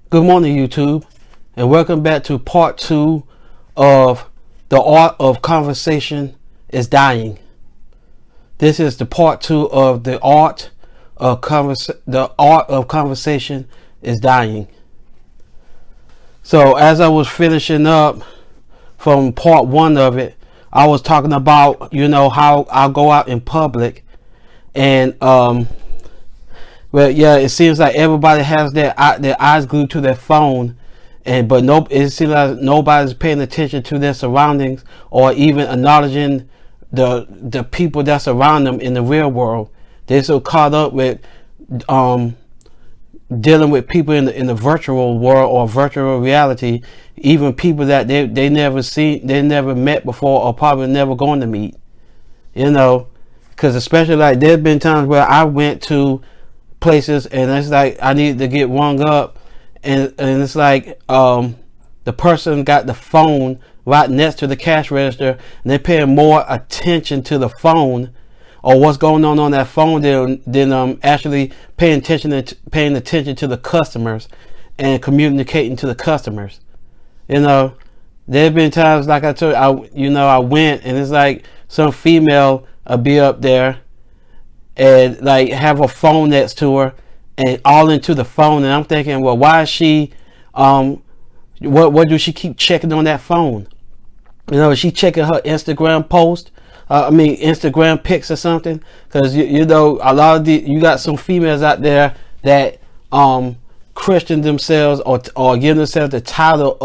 Good morning, YouTube, and welcome back to part 2 of The Art of Conversation is Dying. This is the part 2 of The Art of Conversation is Dying. So as I was finishing up from part 1 of it, I was talking about, how I'll go out in public and well, yeah, it seems like everybody has their eyes glued to their phone, but it seems like nobody's paying attention to their surroundings or even acknowledging the people that's around them in the real world. They're so caught up with dealing with people in the virtual world or virtual reality, even people that they never met before or probably never going to meet. Because especially like there's been times where I went to places and it's like I need to get rung up, and it's like the person got the phone right next to the cash register and they're paying more attention to the phone or what's going on that phone than actually paying attention to the customers and communicating to the customers. There have been times, like I told you, I went and it's like some female will be up there and like have a phone next to her and all into the phone, and I'm thinking, well, why is she what do she keep checking on that phone? Is she checking her Instagram post, Instagram pics or something? Because a lot of you got some females out there that Christian themselves or give themselves the title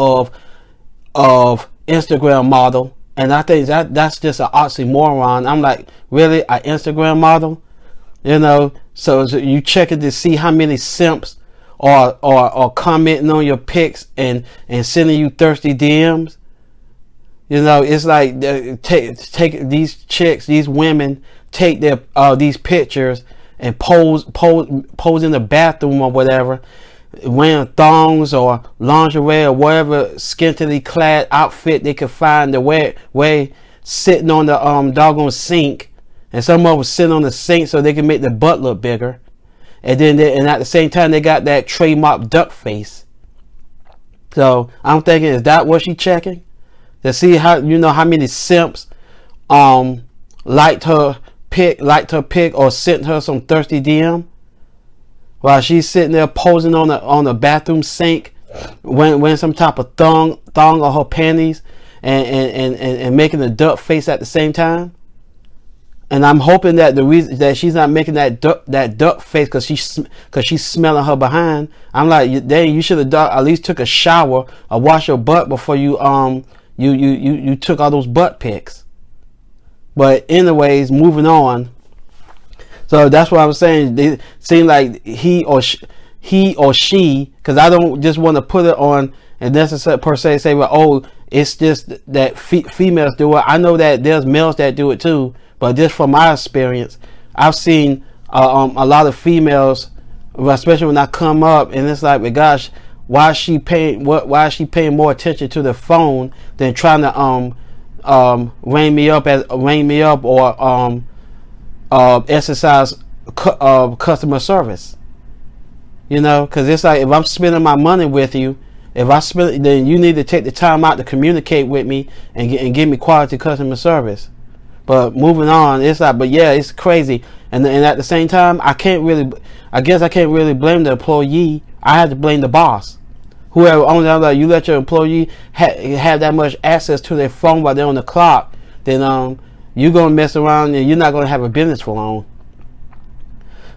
of Instagram model, and I think that's just an oxymoron. I'm like, really, an Instagram model? So you checking to see how many simps are commenting on your pics and sending you thirsty DMs. It's like take these chicks, these women take their these pictures and pose in the bathroom or whatever, wearing thongs or lingerie or whatever scantily clad outfit they could find the way sitting on the doggone sink. And some of them sit on the sink so they can make the butt look bigger. And then at the same time, they got that trademark duck face. So I'm thinking, is that what she checking? To see how many simps liked her pic or sent her some thirsty DM while she's sitting there posing on the bathroom sink, wearing some type of thong or her panties and making the duck face at the same time. And I'm hoping that the reason that she's not making that duck face because she's smelling her behind. I'm like, dang, you should have at least took a shower or washed your butt before you took all those butt pics. But anyways, moving on. So that's what I was saying. They seem like he or she, because I don't just want to put it on and necessarily per se say, well, oh, it's just that females do it. I know that there's males that do it too. But just from my experience, I've seen a lot of females, especially when I come up, and it's like, well, gosh, why is she paying more attention to the phone than trying to ring me up or exercise customer service? Because it's like, if I'm spending my money with you, then you need to take the time out to communicate with me and give me quality customer service. But moving on, it's like, but yeah, it's crazy, and at the same time, I can't really blame the employee. I have to blame the boss. Whoever owns it, like, you let your employee have that much access to their phone while they're on the clock, then you're gonna mess around and you're not gonna have a business for long.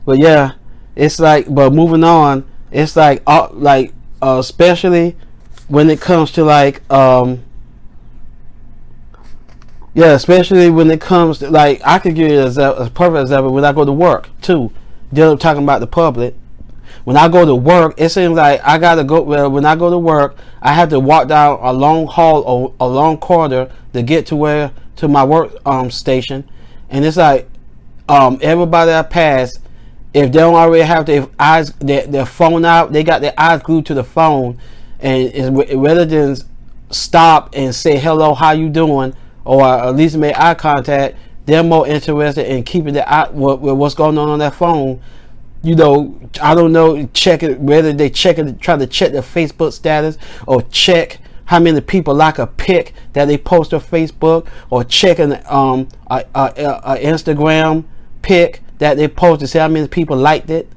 But yeah, it's like, but moving on, it's like especially when it comes to like yeah, especially when it comes to, like, I could give you a perfect example when I go to work too. Talking about the public. When I go to work, it seems like I gotta go. Well, when I go to work, I have to walk down a long hall or a long corridor to get to my work station, and it's like everybody I pass, if they don't already have their phone out, they got their eyes glued to the phone, and rather than stop and say hello, how you doing, or at least make eye contact, they're more interested in keeping their eye with what's going on that phone you know, I don't know, check it, whether they check it, try to check their Facebook status, or check how many people like a pic that they post on Facebook, or checking a Instagram pic that they post to see how many people liked it,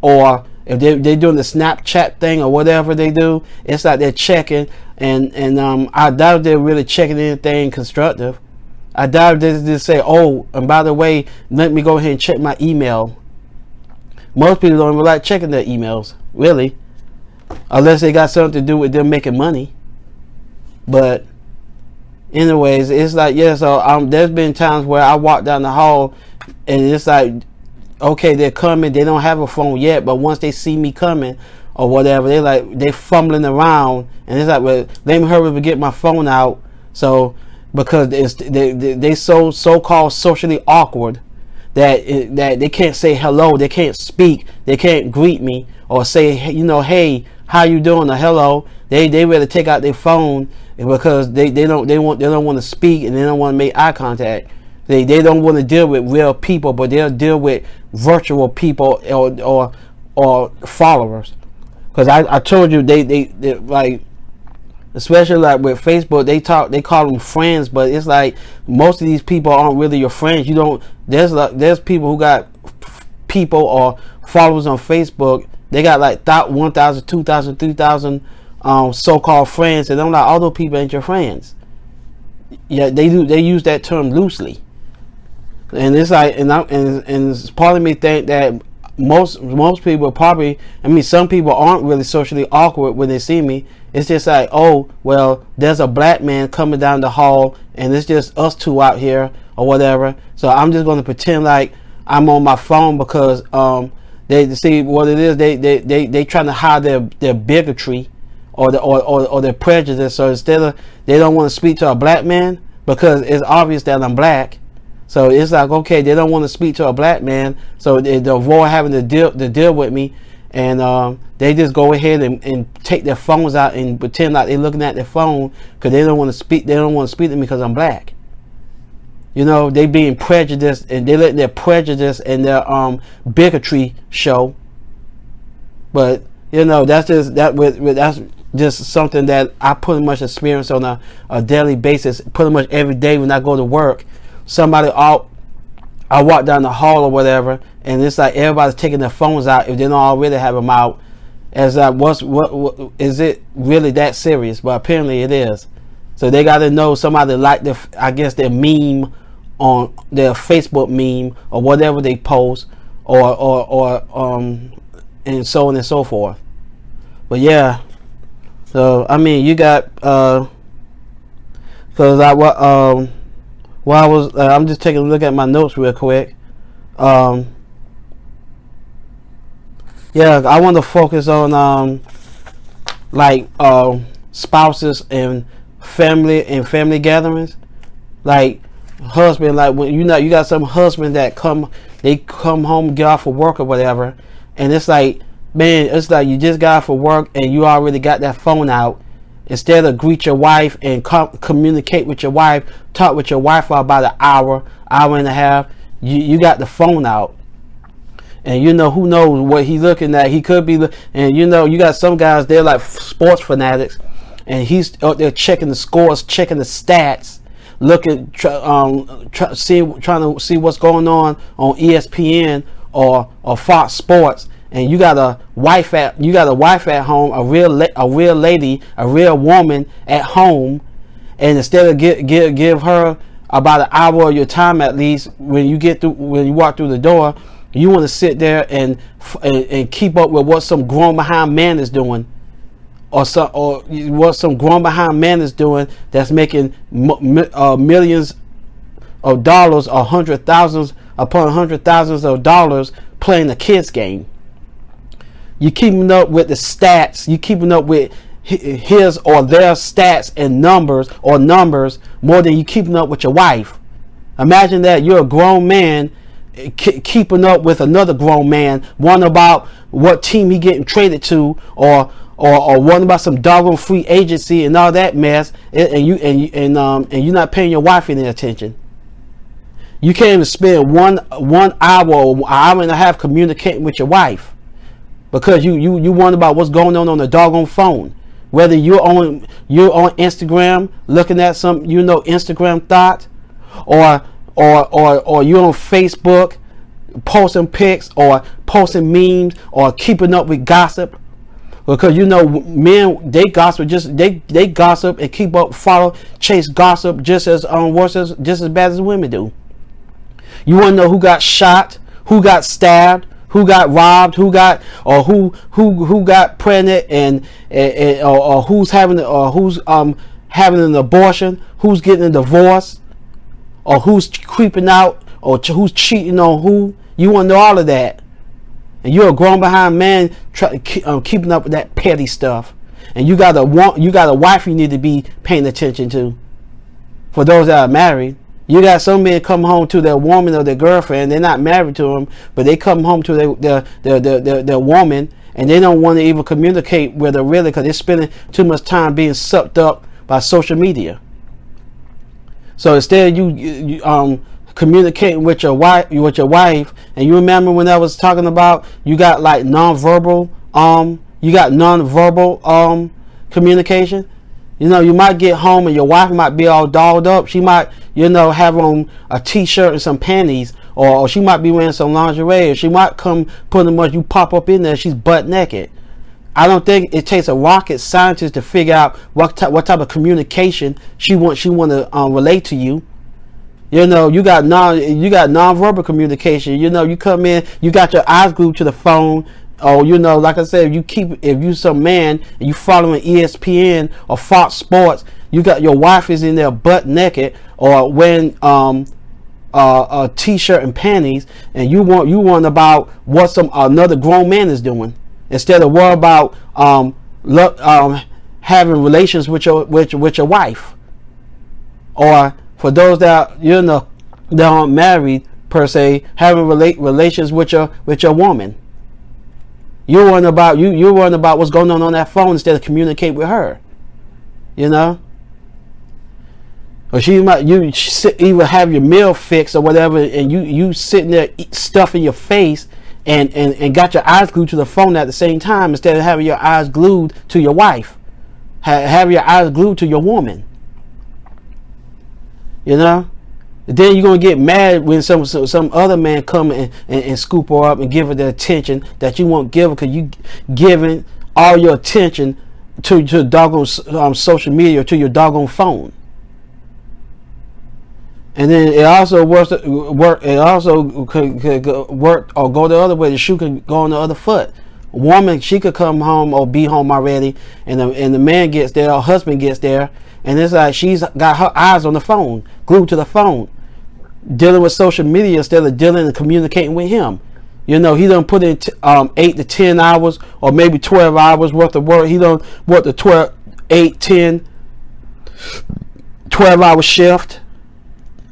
or if they're doing the Snapchat thing or whatever they do, it's like they're checking, and I doubt they're really checking anything constructive. I doubt they just say, oh, and by the way, let me go ahead and check my email. Most people don't even like checking their emails, really, unless they got something to do with them making money. But anyways, it's like, yeah, so there's been times where I walk down the hall and it's like, okay, they're coming, they don't have a phone yet, but once they see me coming or whatever, they fumbling around, and it's like, well, let me hurry up and get my phone out. So because they so-called socially awkward that they can't say hello, they can't speak, they can't greet me or say, you know, hey, how you doing, or hello. They rather take out their phone because they don't want to speak, and they don't want to make eye contact. They don't want to deal with real people, but they'll deal with virtual people or followers. Because I told you they like, especially like with Facebook, they call them friends, but it's like most of these people aren't really your friends. You don't, there's people who got people or followers on Facebook. They got like 1,000, 2,000, 3,000 so-called friends, and I'm like, all those people ain't your friends. Yeah, they use that term loosely, and it's like, and part of me think that most people probably, I mean, some people aren't really socially awkward when they see me. It's just like, oh, well, there's a black man coming down the hall, and it's just us two out here or whatever. So I'm just going to pretend like I'm on my phone because they see what it is. They trying to hide their bigotry or their prejudice. So instead of, they don't want to speak to a black man because it's obvious that I'm black. So it's like, okay, they don't want to speak to a black man, so they avoid having to deal with me, and they just go ahead and take their phones out and pretend like they're looking at their phone because they don't want to speak. They don't want to speak to me because I'm black. You know, they being prejudiced, and they let their prejudice and their bigotry show. But you know, that's just something that I pretty much experience on a daily basis, pretty much every day when I go to work. Somebody out, I walk down the hall or whatever, and it's like everybody's taking their phones out if they don't already have them out. As what is it really that serious? But apparently it is. So they got to know somebody like their meme on their Facebook meme or whatever they post, or and so on and so forth. But yeah, so I mean, you got because well, I was I'm just taking a look at my notes real quick. Yeah, I want to focus on like spouses and family gatherings, like husband, like when you got some husband that come home, get off of work or whatever, and it's like, man, it's like you just got off of work and you already got that phone out. Instead of greet your wife and communicate with your wife, talk with your wife for about an hour and a half, you got the phone out. And you know, who knows what he's looking at. He could be, and you know, you got some guys, they're like sports fanatics, and he's out there checking the scores, checking the stats, looking, trying to see what's going on ESPN or Fox Sports. And you got a wife at home, a real lady, a real woman at home, and instead of give her about an hour of your time at least when you walk through the door, you want to sit there and keep up with what some grown behind man is doing, or what some grown behind man is doing that's making millions of dollars or hundred thousands upon hundred thousands of dollars playing a kids game. You keeping up with the stats. You keeping up with his or their stats and numbers more than you keeping up with your wife. Imagine that you're a grown man keeping up with another grown man, one about what team he getting traded to, or one about some doggone free agency and all that mess, and you're not paying your wife any attention. You can't even spend one hour or an hour and a half communicating with your wife because you wonder about what's going on the doggone phone. Whether you're on Instagram looking at some Instagram thought, or you're on Facebook posting pics or posting memes or keeping up with gossip, because men, they gossip, they gossip and keep up, follow, chase gossip just as bad as women do. You want to know who got shot, who got stabbed, who got robbed, who got pregnant, or who's having an abortion, who's getting a divorce, or who's creeping out, or who's cheating on who. You want to know all of that, and you're a grown behind man keeping up with that petty stuff. And you got a wife you need to be paying attention to. For those that are married, you got some men come home to their woman or their girlfriend. They're not married to them, but they come home to their woman, and they don't want to even communicate with her really, because they're spending too much time being sucked up by social media. So instead, you communicating with your wife, and you remember when I was talking about you got like nonverbal communication. You might get home and your wife might be all dolled up. She might, have on a t-shirt and some panties, or she might be wearing some lingerie, or she might come pretty much, you pop up in there, she's butt naked. I don't think it takes a rocket scientist to figure out what type of communication she want to relate to you. You got nonverbal communication. You come in, you got your eyes glued to the phone. Oh, like I said, if you some man and you following ESPN or Fox Sports, you got your wife is in there butt naked or wearing a t-shirt and panties, and you want about what another grown man is doing, instead of worry about having relations with your wife. Or for those that that aren't married per se, having relations with your woman. You're worrying about what's going on that phone instead of communicate with her. Or she might either have your meal fixed or whatever, and you sitting there stuffing your face and got your eyes glued to the phone at the same time, instead of having your eyes glued to your wife, have your eyes glued to your woman. Then you're gonna get mad when some other man come and scoop her up and give her the attention that you won't give her, because you giving all your attention to doggone social media or to your doggone phone. And then it also works. It also could work or go the other way. The shoe could go on the other foot. A woman, she could come home or be home already, and the man gets there, or husband gets there, and it's like she's got her eyes on the phone, glued to the phone, dealing with social media instead of dealing and communicating with him. He done put in 8 to 10 hours or maybe 12 hours worth of work. He done worked the 12 hour shift,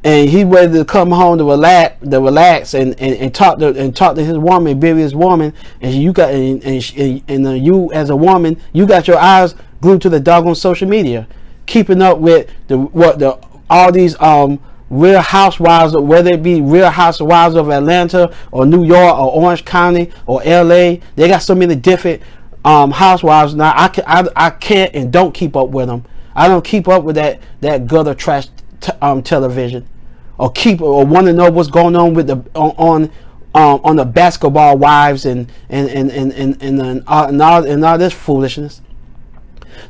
and he ready to come home to relax and talk to his woman, be with his woman, and you got you as a woman, you got your eyes glued to the doggone social media, keeping up with all these Real Housewives, whether it be Real Housewives of Atlanta or New York or Orange County or LA. They got so many different housewives now. I can't and don't keep up with them. I don't keep up with that gutter trash television, or want to know what's going on with on the basketball wives and all this foolishness.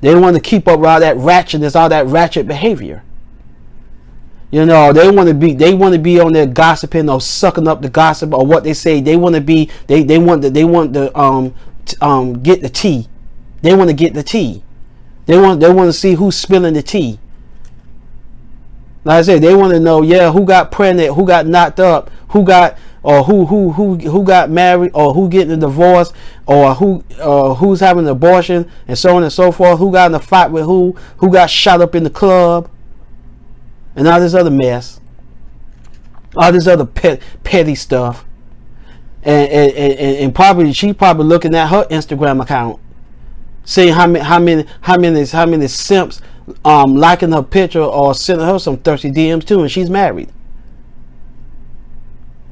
They want to keep up with all that ratchetness, all that ratchet behavior. They want to be on there gossiping or sucking up the gossip or what they say. They want to be. They want to get the tea. They want to get the tea. They want to see who's spilling the tea. Like I said, they want to know, who got pregnant, who got knocked up, who got who got married, or who getting a divorce, or who's having an abortion, and so on and so forth. Who got in a fight with who got shot up in the club. And all this other mess, all this other petty stuff, and probably she looking at her Instagram account, seeing how many simps liking her picture or sending her some thirsty DMs too, and she's married.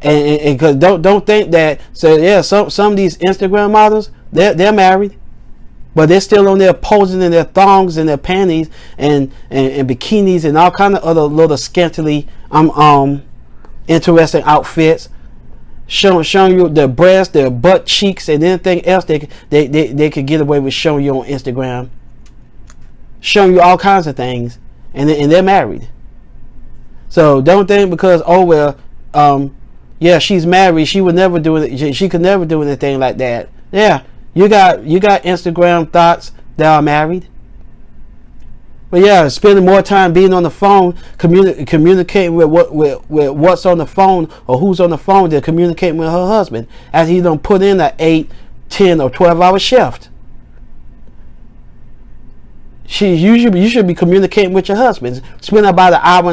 And cause don't think that. So yeah, some of these Instagram models, they're married, but they're still on there posing in their thongs and their panties and bikinis and all kind of other little scantily interesting outfits, showing you their breasts, their butt cheeks, and anything else they could get away with showing you on Instagram, showing you all kinds of things, and they're married. So don't think because yeah, she's married, she would never do it. She could never do anything like that. Yeah, you got Instagram thoughts that are married. But yeah, spending more time being on the phone, communicating with what's on the phone or who's on the phone, they're communicating with her husband as he don't put in an 8, 10, or 12-hour shift. You should be communicating with your husband. Spend about an hour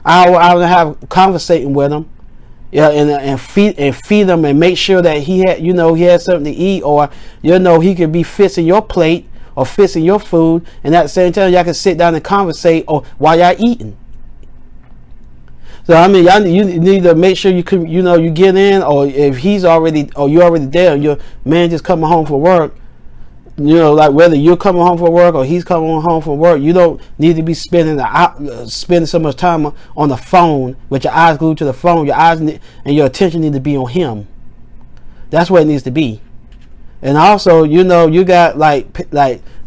and a half conversating with him. Yeah, and feed him and make sure that he has something to eat, or he could be fixing your plate or fixing your food, and at the same time y'all can sit down and conversate or while y'all eating. So I mean, you need to make sure you get in, or if you're already there and your man just coming home from work, like whether you're coming home from work or he's coming home from work, you don't need to be spending so much time on the phone with your eyes glued to the phone. Your eyes and your attention need to be on him. That's what it needs to be. And also, you got like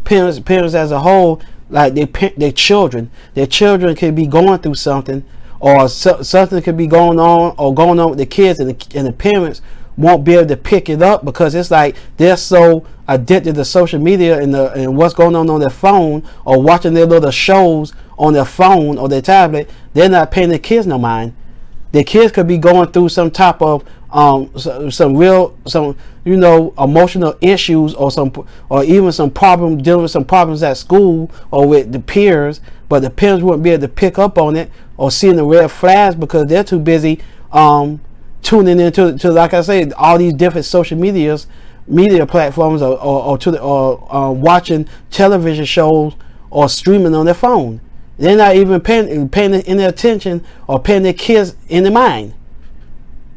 parents as a whole, like their children could be going through something, or something could be going on with the kids, and the parents won't be able to pick it up because it's like they're so addicted to social media and what's going on their phone, or watching their little shows on their phone or their tablet. They're not paying their kids no mind. Their kids could be going through some type of emotional issues, or even some problem, dealing with some problems at school or with the peers, but the parents wouldn't be able to pick up on it or seeing the red flags because they're too busy tuning into like I say, all these different social media platforms, or watching television shows or streaming on their phone. They're not even paying any attention or paying their kids any mind.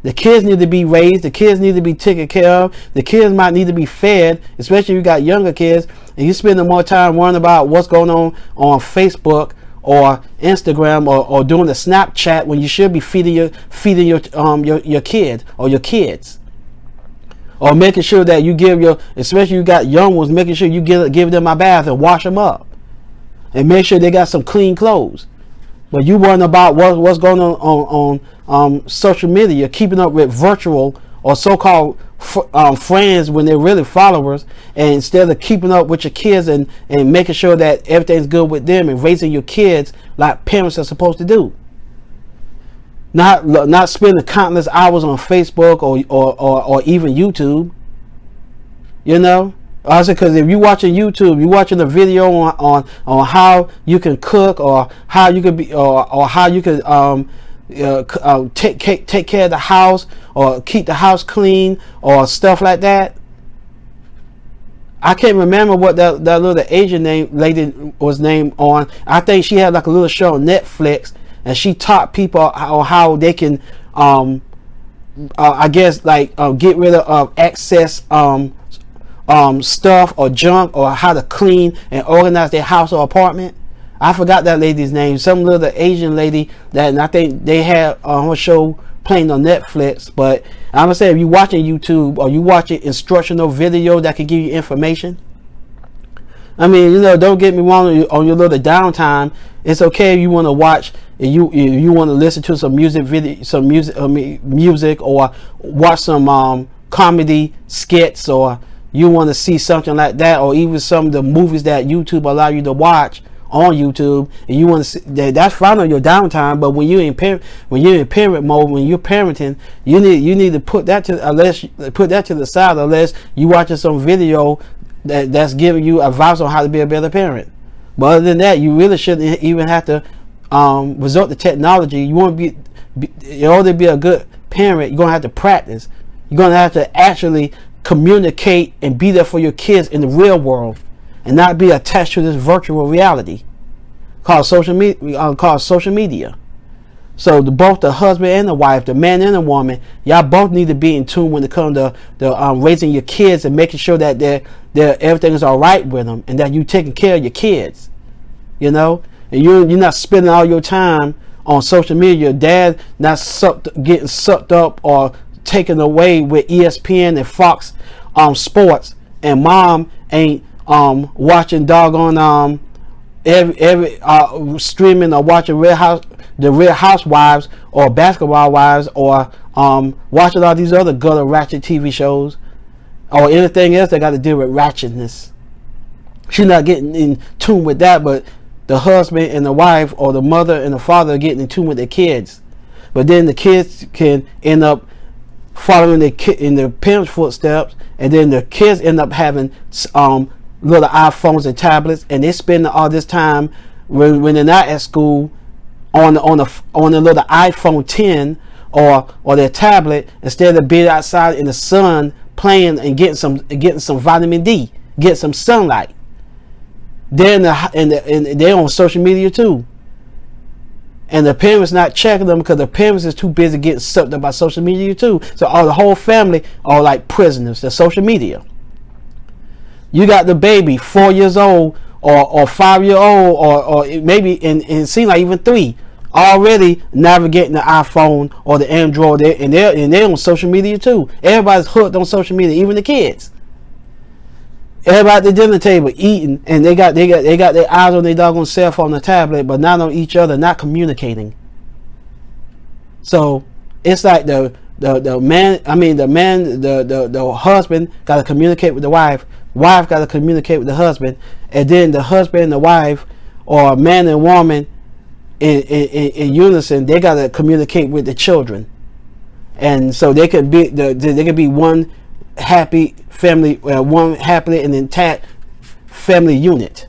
The kids need to be raised. The kids need to be taken care of. The kids might need to be fed, especially if you got younger kids and you spending more time worrying about what's going on Facebook or Instagram or doing the Snapchat when you should be feeding your kid or your kids, or making sure that you give especially you got young ones, making sure you give them a bath and wash them up and make sure they got some clean clothes. But you worrying about what's going on social media, keeping up with virtual or so-called friends when they're really followers, and instead of keeping up with your kids and making sure that everything's good with them and raising your kids like parents are supposed to do. Not spending countless hours on Facebook or even YouTube. Also, because if you're watching YouTube, you're watching a video on how you can cook, or how you could be, or how you could take care of the house, or keep the house clean, or stuff like that. I can't remember what that little Asian lady was named on. I think she had like a little show on Netflix, and she taught people how they can, I guess, like get rid of excess stuff or junk, or how to clean and organize their house or apartment. I forgot that lady's name. Some little Asian lady and I think they had her show playing on Netflix. But I'm gonna say, if you're watching YouTube or you watching instructional video that can give you information, I mean, don't get me wrong, on your little downtime, it's okay if you want to watch, you want to listen to some music, or watch some comedy skits, or you want to see something like that, or even some of the movies that YouTube allow you to watch on YouTube, and you want to see that's fine on your downtime. But when you're in parent mode, when you're parenting, you need to put that to the side, unless you watching some video that's giving you advice on how to be a better parent. But other than that, you really shouldn't even have to resort to technology. You want to be in order to be a good parent, you're gonna have to practice. You're gonna have to actually communicate and be there for your kids in the real world, and not be attached to this virtual reality called social media. So both the husband and the wife, the man and the woman, y'all both need to be in tune when it comes to raising your kids and making sure that everything is all right with them, and that you taking care of your kids. You know, and you're not spending all your time on social media. Dad not getting sucked up or taken away with ESPN and Fox Sports, and mom ain't watching doggone every streaming or watching the Real Housewives or Basketball Wives, or watching all these other gutter ratchet TV shows or anything else that got to do with ratchetness. She's not getting in tune with that, but the husband and the wife, or the mother and the father, are getting in tune with their kids. But then the kids can end up following in their parents' footsteps, and then the kids end up having little iPhones and tablets, and they spend all this time when they're not at school on the little iPhone 10 or their tablet, instead of being outside in the sun playing and getting some vitamin D, get some sunlight. They're they're on social media too, and the parents not checking them because the parents is too busy getting sucked up by social media too. So the whole family are like prisoners to social media. You got the baby 4 years old or 5 year old or maybe and it seems like even 3 already navigating the iPhone or the Android, and they're on social media too. Everybody's hooked on social media, even the kids. Everybody at the dinner table eating, and they got their eyes on their doggone cell phone or tablet, but not on each other, not communicating. So it's like the husband got to communicate with the wife got to communicate with the husband, and then the husband and the wife, or man and woman in unison, they got to communicate with the children, and so they could be one happy family, one happily and intact family unit.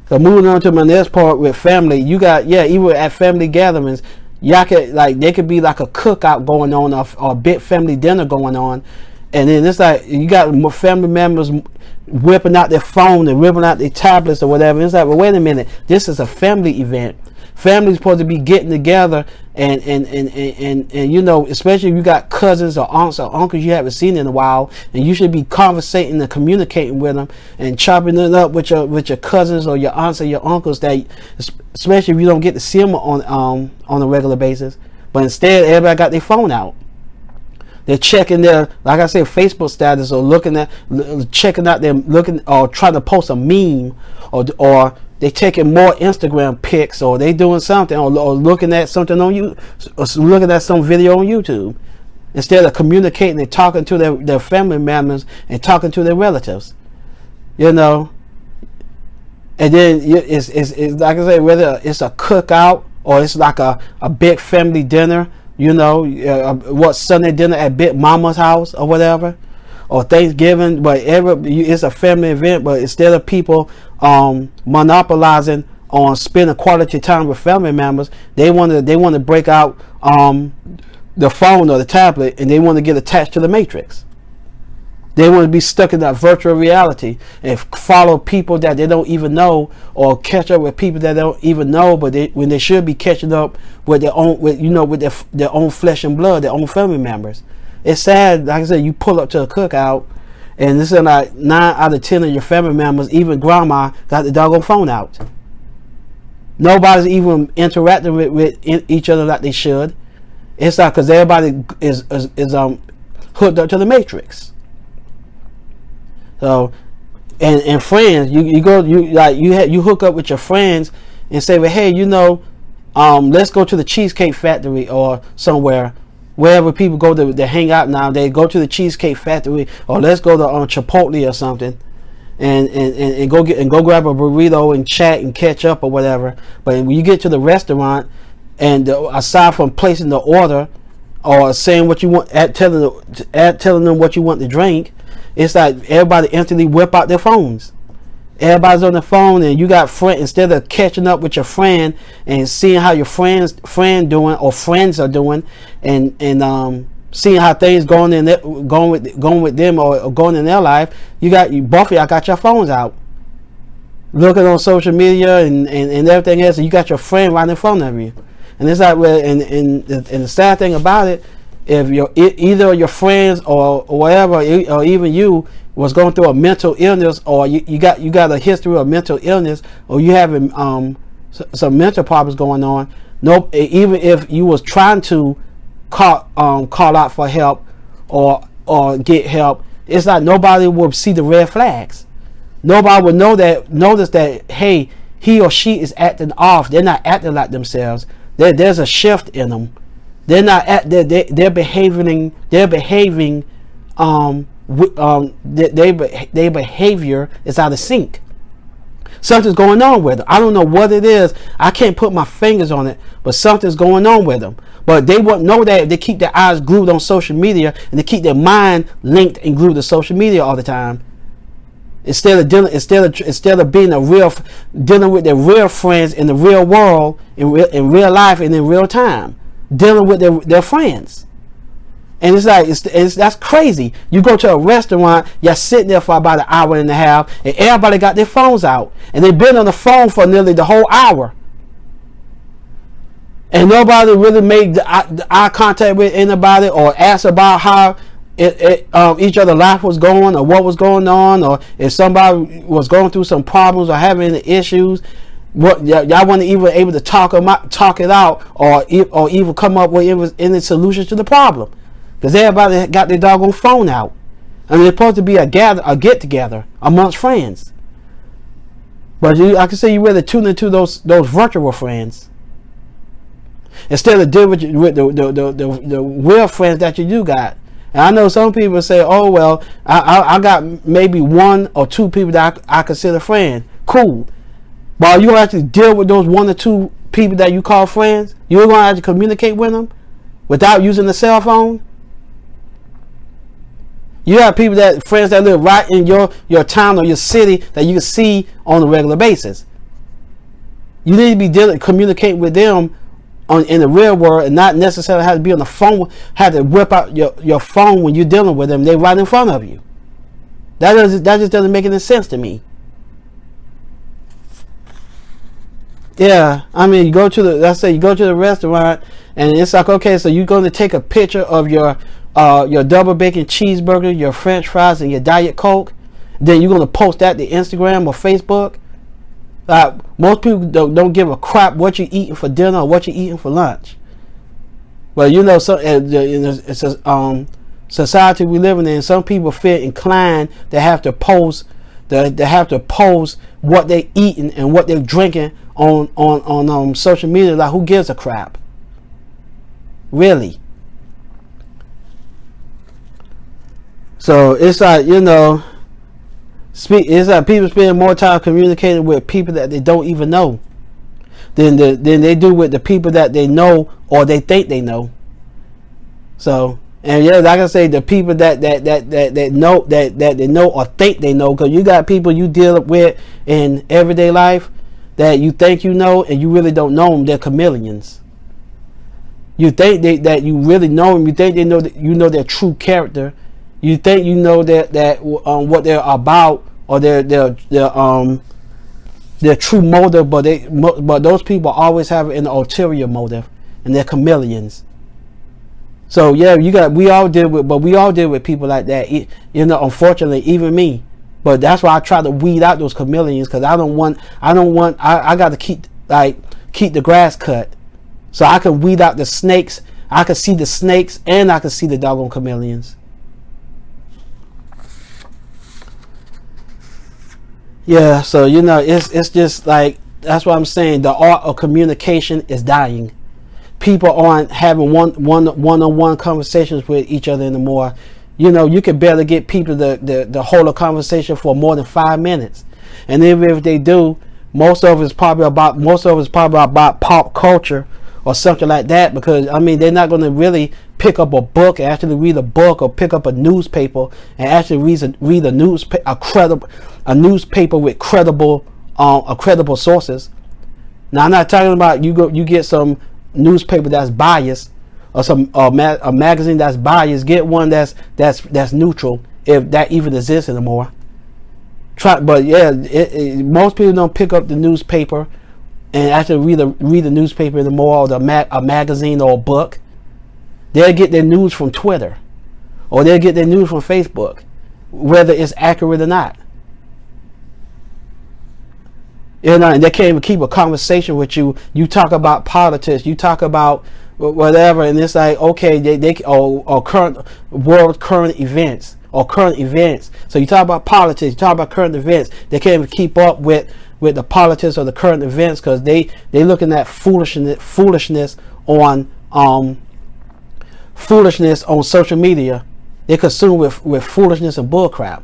So moving on to my next part with family, you got even at family gatherings, y'all could there could be like a cookout going on or a big family dinner going on, and then it's like you got more family members whipping out their phone and ripping out their tablets or whatever. It's like, well, wait a minute, this is a family event. Family's supposed to be getting together and you know, especially if you got cousins or aunts or uncles you haven't seen in a while, and you should be conversating and communicating with them and chopping it up with your cousins or your aunts or your uncles, that especially if you don't get to see them on a regular basis. But instead, everybody got their phone out. They're checking their, like I said, Facebook status, or checking out them, looking or trying to post a meme, or they taking more Instagram pics, or they doing something, or looking at something on you, or looking at some video on YouTube, instead of communicating and talking to their family members and talking to their relatives, you know. And then it's like I say, whether it's a cookout or it's like a big family dinner, you know, what Sunday dinner at Big Mama's house or whatever, or Thanksgiving, but it's a family event. But instead of people monopolizing on spending quality time with family members, they want to break out the phone or the tablet, and they want to get attached to the matrix. They want to be stuck in that virtual reality and follow people that they don't even know, or catch up with people that they don't even know, but when they should be catching up with their own flesh and blood, their own family members. It's sad, like I said, you pull up to a cookout, and this is like 9 out of 10 of your family members, even grandma, got the doggone phone out. Nobody's even interacting with each other like they should. It's like because everybody is hooked up to the matrix. So, and friends, you hook up with your friends and say, well, hey, you know, let's go to the Cheesecake Factory or somewhere, wherever people go to hang out now. They go to the Cheesecake Factory, or let's go to Chipotle or something, and go grab a burrito and chat and catch up or whatever. But when you get to the restaurant, and aside from placing the order or saying what you want, telling them what you want to drink, it's like everybody instantly whip out their phones. Everybody's on the phone, and you got instead of catching up with your friend and seeing how your friend doing or friends are doing, and seeing how things going with them or going in their life, both of y'all got your phones out, looking on social media and everything else, and you got your friend right in front of you. And it's like, well, and the sad thing about it, if either your friends or whatever, or even you was going through a mental illness, or you got a history of mental illness, or you having some mental problems going on. No, even if you was trying to call out for help or get help, it's like nobody will see the red flags. Nobody will notice that, hey, he or she is acting off. They're not acting like themselves. There's a shift in them. They're not they're behaving. Their behavior is out of sync. Something's going on with them. I don't know what it is. I can't put my fingers on it, but something's going on with them. But they won't know that if they keep their eyes glued on social media and they keep their mind linked and glued to social media all the time. Instead of being dealing with their real friends in the real world, in real life and in real time, dealing with their friends. And it's like that's crazy. You go to a restaurant, you're sitting there for about an hour and a half, and everybody got their phones out, and they've been on the phone for nearly the whole hour, and nobody really made the eye contact with anybody or asked about how each other life was going, or what was going on, or if somebody was going through some problems or having issues. What y'all weren't even able to talk it out, or even come up with any solutions to the problem, because everybody got their doggone phone out. I mean, it's supposed to be a get together amongst friends, but I can say you really tune into those virtual friends instead of dealing with the real friends that you do got. And I know some people say, oh, well, I got maybe one or two people that I consider friends. Cool. But you actually deal with those one or two people that you call friends? You're going to have to communicate with them without using the cell phone? You have people friends that live right in your town or your city that you can see on a regular basis. You need to be communicating with them in the real world, and not necessarily have to be on the phone, have to whip out your phone when you're dealing with them. They're right in front of you. That just doesn't make any sense to me. Yeah, I mean, you go to the restaurant, and it's like, okay, so you're going to take a picture of your double bacon cheeseburger, your French fries, and your Diet Coke. Then you're going to post that to Instagram or Facebook. Most people don't give a crap what you're eating for dinner or what you're eating for lunch. But you know, it's a society we living in. Some people feel inclined to have to post what they're eating and what they're drinking on social media. Like, who gives a crap? Really? So it's like, you know, it's like people spend more time communicating with people that they don't even know than they do with the people that they know or they think they know. So, and yeah, like I say, the people that know that they know or think they know, because you got people you deal with in everyday life that you think you know and you really don't know them. They're chameleons. You think that you really know them. You think they know that you know their true character. You think you know that what they're about or their true motive, but those people always have an ulterior motive, and they're chameleons. So yeah, we all deal with people like that. You know, unfortunately, even me. But that's why I try to weed out those chameleons, because I got to keep the grass cut, so I can weed out the snakes. I can see the snakes and I can see the doggone chameleons. Yeah, so you know, it's just like, that's what I'm saying. The art of communication is dying. People aren't having one-on-one conversations with each other anymore. You know, you can barely get people to hold a conversation for more than 5 minutes, and even if they do, most of it's probably about pop culture or something like that. Because I mean, they're not going to really pick up a book and actually read a book, or pick up a newspaper and actually read a newspaper with credible sources. Now, I'm not talking about you get some newspaper that's biased, or some a magazine that's biased. Get one that's neutral, if that even exists anymore. But yeah, most people don't pick up the newspaper and actually read the newspaper anymore, or a magazine or a book. They'll get their news from Twitter, or they'll get their news from Facebook, whether it's accurate or not. And they can't even keep a conversation with you. You talk about politics, you talk about whatever, and it's like, okay, or current events. So you talk about politics, you talk about current events. They can't even keep up with the politics or the current events, because they looking at foolishness on social media. They're consumed with foolishness and bullcrap.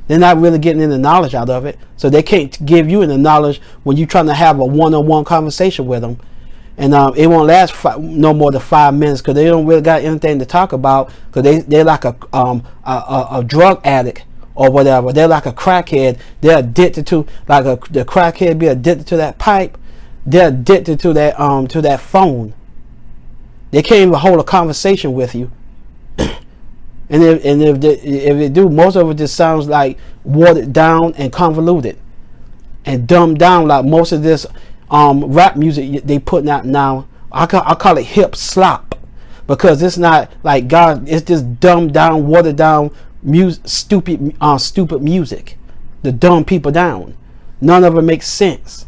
They're not really getting any knowledge out of it, so they can't give you any knowledge when you're trying to have a one-on-one conversation with them. And it won't last no more than 5 minutes, because they don't really got anything to talk about, because they're like a drug addict or whatever. They're like a crackhead. They're addicted to, the crackhead be addicted to that pipe. They're addicted to that phone. They can't even hold a conversation with you. And if they do, most of it just sounds like watered down and convoluted and dumbed down, like most of this rap music they putting out now. I call it hip slop, because it's not like God. It's just dumbed down, watered down music, stupid music to dumb people down. None of it makes sense.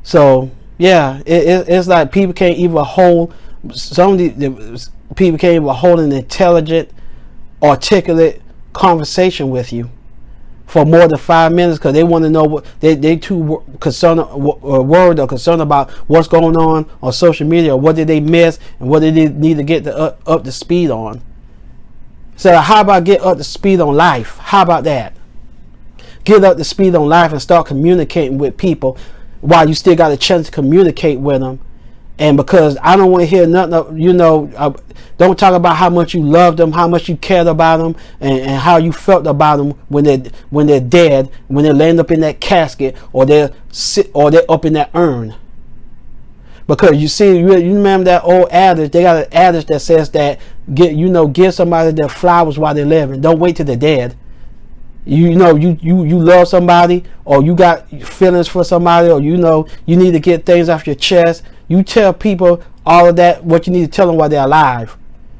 So yeah, it's like people can't even hold people can't even hold an intelligent, articulate conversation with you for more than 5 minutes, because they want to know what they too worried or concerned about what's going on social media, or what did they miss and what did they need to get up to speed on. So how about get up to speed on life? How about that? Get up to speed on life and start communicating with people while you still got a chance to communicate with them. And because I don't want to hear nothing, don't talk about how much you loved them, how much you cared about them, and how you felt about them when they're dead, when they're laying up in that casket, or they're up in that urn. Because you see, you remember that old adage? They got an adage that says that give somebody their flowers while they're living. Don't wait till they're dead. You love somebody, or you got feelings for somebody, or you need to get things off your chest. You tell people all of that, what you need to tell them while they're alive.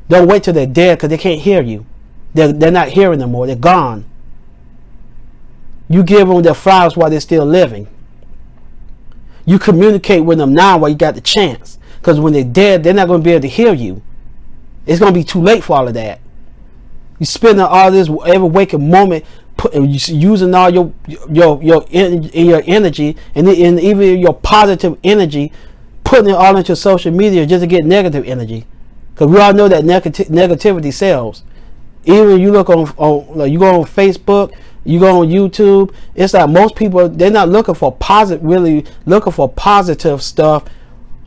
Don't wait till they're dead, because they can't hear you. They're not hearing no more. They're gone. You give them their flowers while they're still living. You communicate with them now while you got the chance, because when they're dead, they're not going to be able to hear you. It's going to be too late for all of that. You spend all this every waking moment using all your energy and even your positive energy, putting it all into social media just to get negative energy, because we all know that negativity sells. Even you look you go on Facebook, you go on YouTube, it's like most people, they're not looking for really looking for positive stuff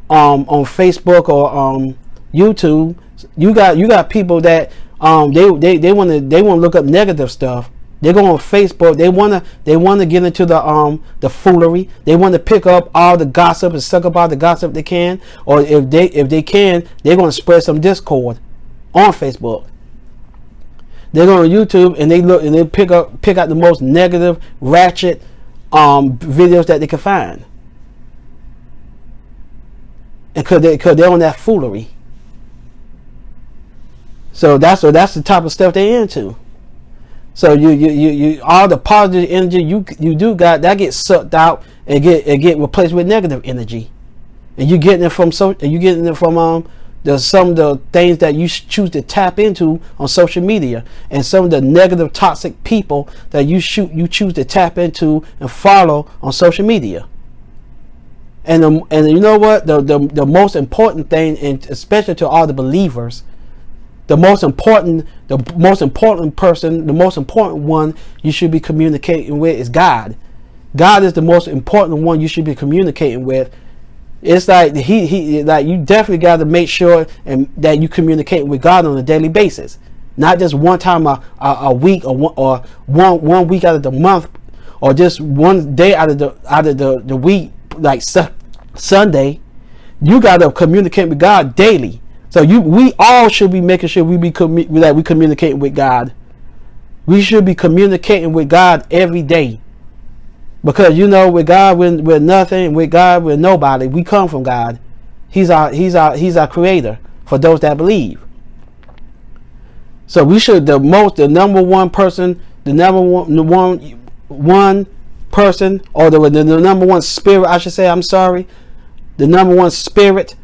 on Facebook or YouTube. You got people that they want to look up negative stuff. They go on Facebook. They want to get into the foolery. They want to pick up all the gossip and suck up all the gossip they can. Or if they can, they're going to spread some discord on Facebook. They go on YouTube and they look and they pick out the most negative, ratchet videos that they can find. And because they're on that foolery. So that's the type of stuff they're into. So you all the positive energy you do got, that gets sucked out and get replaced with negative energy, and you getting it from some of the things that you choose to tap into on social media, and some of the negative toxic people that you choose to tap into and follow on social media. And you know what, the most important thing, and especially to all the believers, the most important person, the most important one you should be communicating with is God. God is the most important one you should be communicating with. It's like he like you definitely got to make sure and that you communicate with God on a daily basis, not just one time a week, or one week out of the month, or just one day out of the week, like Sunday. You got to communicate with God daily. So we all should be making sure we communicate with God. We should be communicating with God every day. Because with God we're nothing, with God we're nobody. We come from God. He's our creator for those that believe. So we should the number one person, the number one person, or the number one spirit, I should say, I'm sorry, the number one spirit,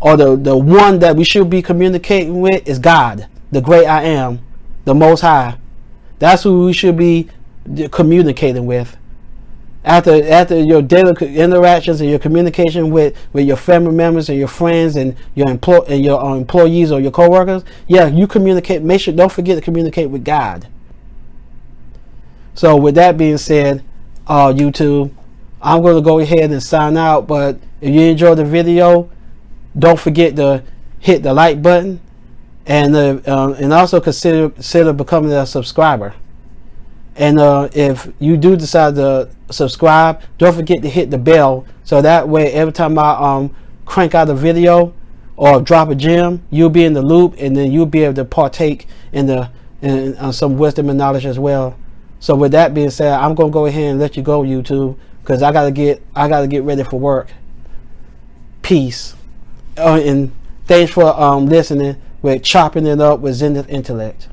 or the one that we should be communicating with is God, the great I am, the Most High. That's who we should be communicating with. After your daily interactions and your communication with your family members and your friends and your employees or your coworkers, you communicate. Don't forget to communicate with God. So with that being said, YouTube, I'm going to go ahead and sign out. But if you enjoyed the video, don't forget to hit the like button, and also consider becoming a subscriber. And if you do decide to subscribe, don't forget to hit the bell, so that way every time I crank out a video or drop a gem, you'll be in the loop, and then you'll be able to partake in some wisdom and knowledge as well. So with that being said, I'm gonna go ahead and let you go, YouTube, because I gotta get ready for work. Peace. And thanks for listening with Chopping It Up with Zenith Intellect.